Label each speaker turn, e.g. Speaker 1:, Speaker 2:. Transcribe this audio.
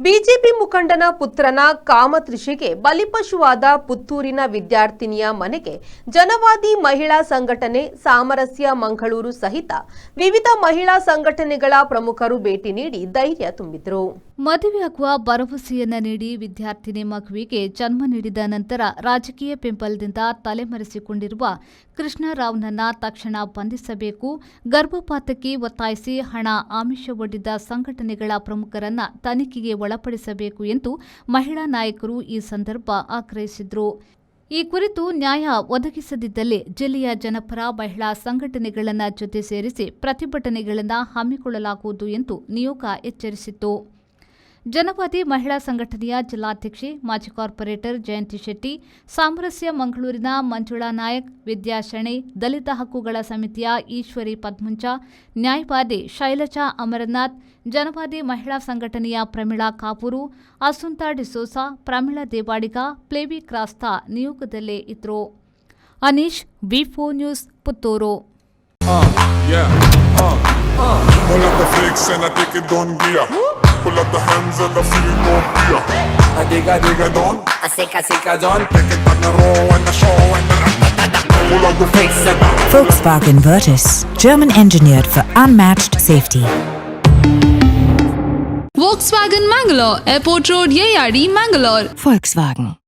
Speaker 1: BJP ಮುಖಂಡನ ಪುತ್ರನ ಕಾಮತೃಷೆಗೆ ಬಲಿಪಶುವಾದ ಪುತ್ತೂರಿನ ವಿದ್ಯಾರ್ಥಿನಿಯ ಮನೆಗೆ ಜನವಾದಿ ಮಹಿಳಾ ಸಂಘಟನೆ ಸಾಮರಸ್ಯ ಮಂಗಳೂರು ಸಹಿತ ವಿವಿಧ ಮಹಿಳಾ ಸಂಘಟನೆಗಳ ಪ್ರಮುಖರು ಭೇಟಿ ನೀಡಿ ಧೈರ್ಯ ತುಂಬಿದರು.
Speaker 2: ಮದುವೆಯಾಗುವ ಭರವಸೆಯನ್ನ ನೀಡಿ ವಿದ್ಯಾರ್ಥಿನಿ ಮಗುವಿಗೆ ಜನ್ಮ ನೀಡಿದ ನಂತರ ರಾಜಕೀಯ ಬೆಂಬಲದಿಂದ ತಲೆಮರೆಸಿಕೊಂಡಿರುವ ಕೃಷ್ಣರಾವ್ನನ್ನ ತಕ್ಷಣ ಬಂಧಿಸಬೇಕು, ಗರ್ಭಪಾತಕ್ಕೆ ಒತ್ತಾಯಿಸಿ ಹಣ ಆಮಿಷವೊಡ್ಡಿದ ಸಂಘಟನೆಗಳ ಪ್ರಮುಖರನ್ನ ತನಿಖೆಗೆ ಒಳಪಡಿಸಬೇಕು ಎಂದು ಮಹಿಳಾ ನಾಯಕರು ಈ ಸಂದರ್ಭ ಆಗ್ರಹಿಸಿದರು. ಈ ಕುರಿತು ನ್ಯಾಯ ಒದಗಿಸದಿದ್ದಲ್ಲಿ ಜಿಲ್ಲೆಯ ಜನಪರ ಮಹಿಳಾ ಸಂಘಟನೆಗಳನ್ನು ಜೊತೆ ಸೇರಿಸಿ ಪ್ರತಿಭಟನೆಗಳನ್ನು ಹಮ್ಮಿಕೊಳ್ಳಲಾಗುವುದು ಎಂದು ನಿಯೋಗ ಎಚ್ಚರಿಸಿತು. ಜನವಾದಿ ಮಹಿಳಾ ಸಂಘಟನೆಯ ಜಿಲ್ಲಾಧ್ಯಕ್ಷೆ ಮಾಜಿ ಕಾರ್ಪೊರೇಟರ್ ಜಯಂತಿ ಶೆಟ್ಟಿ, ಸಾಮರಸ್ಯ ಮಂಗಳೂರಿನ ಮಂಜುಳಾ ನಾಯಕ್, ವಿದ್ಯಾ ಶೆಣೈ, ದಲಿತ ಹಕ್ಕುಗಳ ಸಮಿತಿಯ ಈಶ್ವರಿ ಪದ್ಮುಂಚ, ನ್ಯಾಯವಾದಿ ಶೈಲಜಾ ಅಮರನಾಥ್, ಜನವಾದಿ ಮಹಿಳಾ ಸಂಘಟನೆಯ ಪ್ರಮೀಳಾ ಕಾಪೂರು, ಅಸುಂತಾ ಡಿಸೋಸಾ, ಪ್ರಮೀಳಾ ದೇವಾಡಿಗ, ಪ್ಲೇವಿ ಕ್ರಾಸ್ತಾ ನಿಯೋಗದಲ್ಲೇ ಇದ್ರು. ಅನೀಶ್, ವಿ4 news, Puttur.
Speaker 3: Pull up the hands and the feeling more beer. I dig a don. I sick a don. Take it on the row and the show and the pull up the face and
Speaker 4: Volkswagen Virtus, German engineered for unmatched safety.
Speaker 5: Volkswagen Mangalore, Airport Road, Yeyadi, Mangalore.
Speaker 4: Volkswagen.